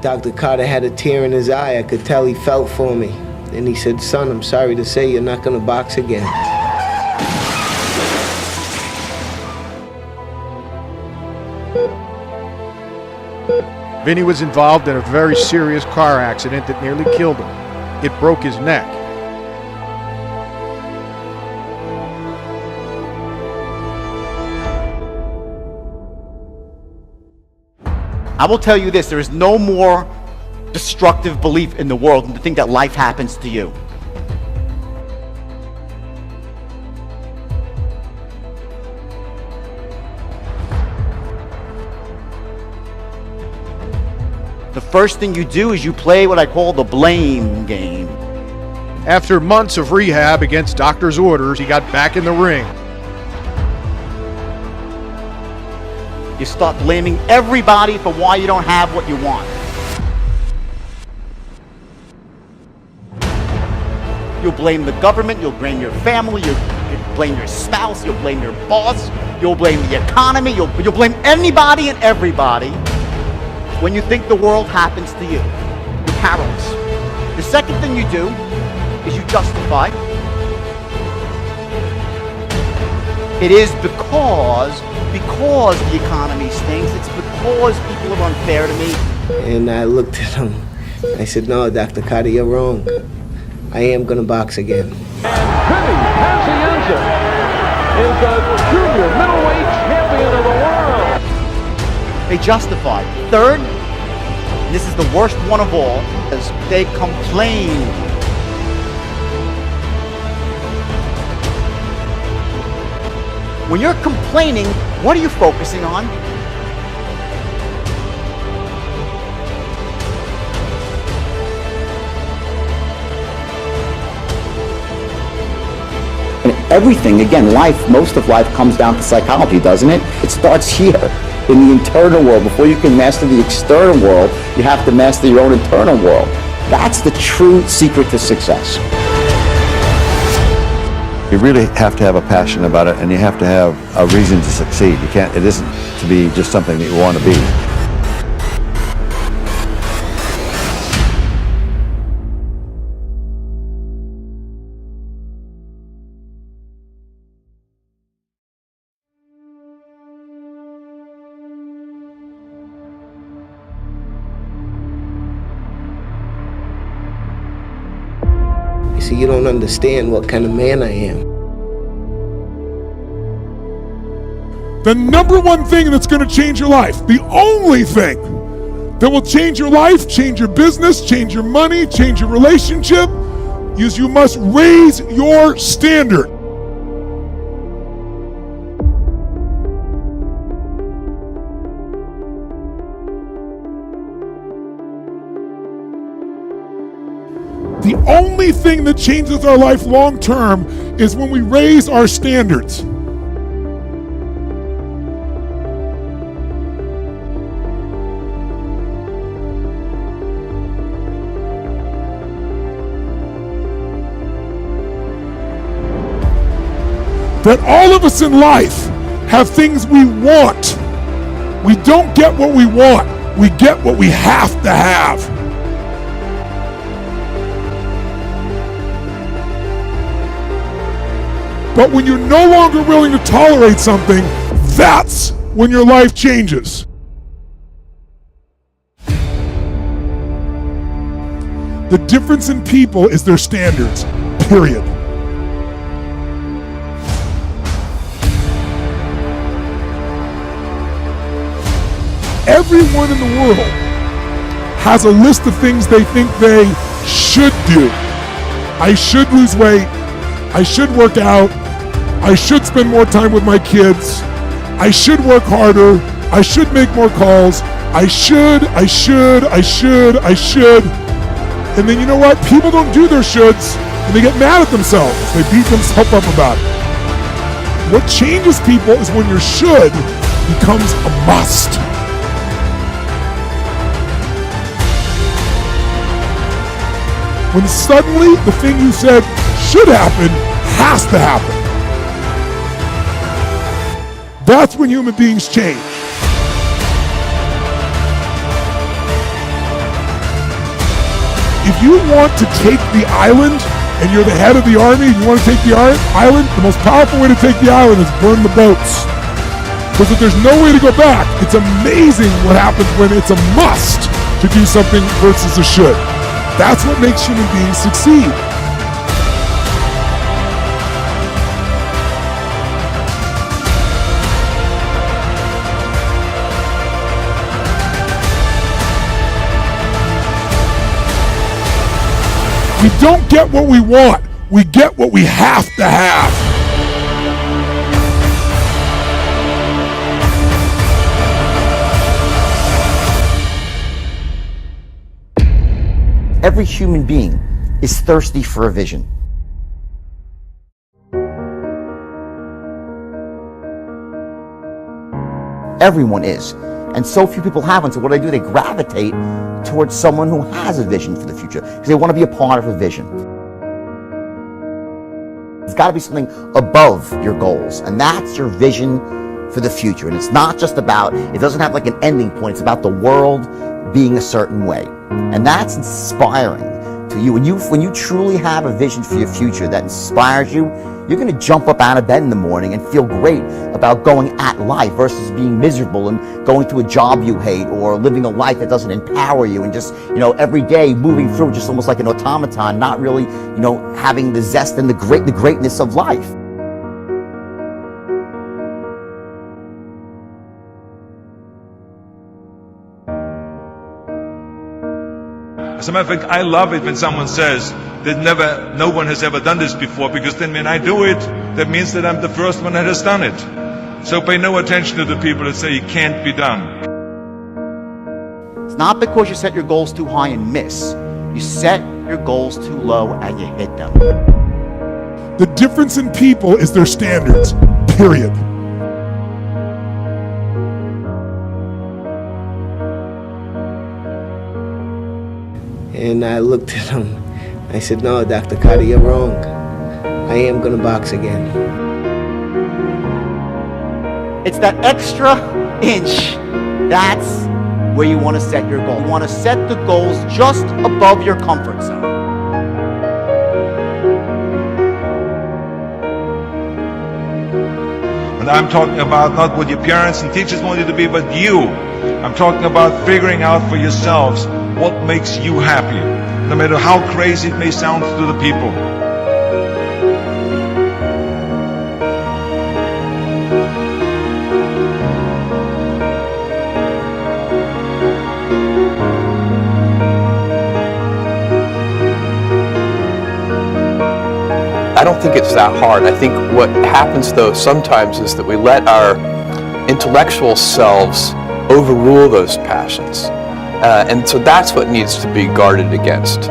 Dr. Carter had a tear in his eye. I could tell he felt for me. And he said, son, I'm sorry to say you're not gonna box again. Vinny was involved in a very serious car accident that nearly killed him. It broke his neck. I will tell you this, there is no more destructive belief in the world than to think that life happens to you. The first thing you do is you play what I call the blame game. After months of rehab against doctor's orders, he got back in the ring. You start blaming everybody for why you don't have what you want. You'll blame the government, you'll blame your family, you'll blame your spouse, you'll blame your boss, you'll blame the economy, you'll blame anybody and everybody when you think the world happens to you. You're powerless. The second thing you do is you justify. It is because the economy stinks, it's because people are unfair to me. And I looked at him. I said, no, Dr. Carter, you're wrong. I am gonna box again. And Vinny Pacienza is the junior middleweight champion of the world. They justify. Third, and this is the worst one of all, is they complain. When you're complaining, what are you focusing on? And everything, again, life, most of life comes down to psychology, doesn't it? It starts here, in the internal world. Before you can master the external world, you have to master your own internal world. That's the true secret to success. You really have to have a passion about it, and you have to have a reason to succeed. It isn't to be just something that you want to be. You see, you don't understand what kind of man I am. The number one thing that's going to change your life, the only thing that will change your life, change your business, change your money, change your relationship, is you must raise your standard. The only thing that changes our life long term is when we raise our standards. That all of us in life have things we want. We don't get what we want, we get what we have to have. But when you're no longer willing to tolerate something, that's when your life changes. The difference in people is their standards, period. Everyone in the world has a list of things they think they should do. I should lose weight. I should work out. I should spend more time with my kids. I should work harder. I should make more calls. I should. And then you know what? People don't do their shoulds and they get mad at themselves. They beat themselves up about it. What changes people is when your should becomes a must. When suddenly the thing you said should happen has to happen. That's when human beings change. if you want to take the island and you're the head of the army and you want to take the island, the most powerful way to take the island is burn the boats. Because if there's no way to go back, it's amazing what happens when it's a must to do something versus a should. That's what makes human beings succeed. We don't get what we want. We get what we have to have. Every human being is thirsty for a vision. Everyone is. And so few people have one, so what do? They gravitate towards someone who has a vision for the future, because they want to be a part of a vision. It's got to be something above your goals, and that's your vision for the future. And it's not just about, it doesn't have like an ending point, it's about the world being a certain way. And that's inspiring to you. When you truly have a vision for your future that inspires you, you're going to jump up out of bed in the morning and feel great about going at life versus being miserable and going to a job you hate or living a life that doesn't empower you and just, every day moving through just almost like an automaton, not really, having the zest and the greatness of life. As a matter of fact, I love it when someone says that no one has ever done this before, because then when I do it, that means that I'm the first one that has done it. So pay no attention to the people that say it can't be done. It's not because you set your goals too high and miss. You set your goals too low and you hit them. The difference in people is their standards, period. And I looked at him. I said, no, Dr. Carter, you're wrong. I am going to box again. It's that extra inch. That's where you want to set your goal. You want to set the goals just above your comfort zone. And I'm talking about not what your parents and teachers want you to be, but you. I'm talking about figuring out for yourselves what makes you happy, no matter how crazy it may sound to the people. I don't think it's that hard. I think what happens though sometimes is that we let our intellectual selves overrule those passions. And so that's what needs to be guarded against.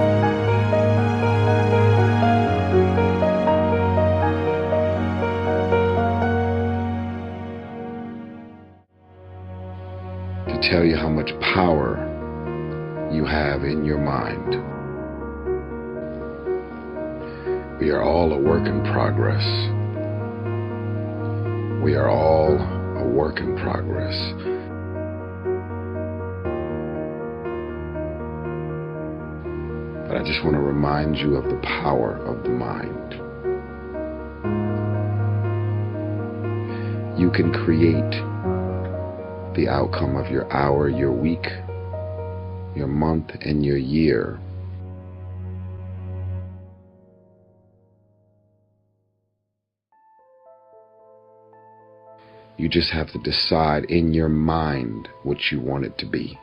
To tell you how much power you have in your mind. We are all a work in progress. We are all a work in progress. But I just want to remind you of the power of the mind. You can create the outcome of your hour, your week, your month, and your year. You just have to decide in your mind what you want it to be.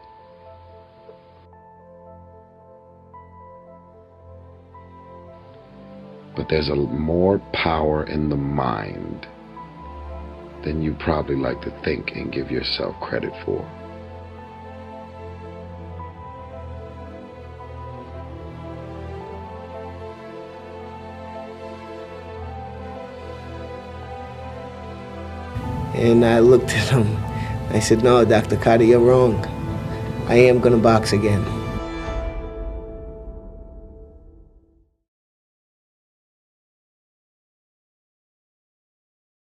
But there's more power in the mind than you probably like to think and give yourself credit for. And I looked at him. I said, no, Dr. Carter, you're wrong. I am going to box again.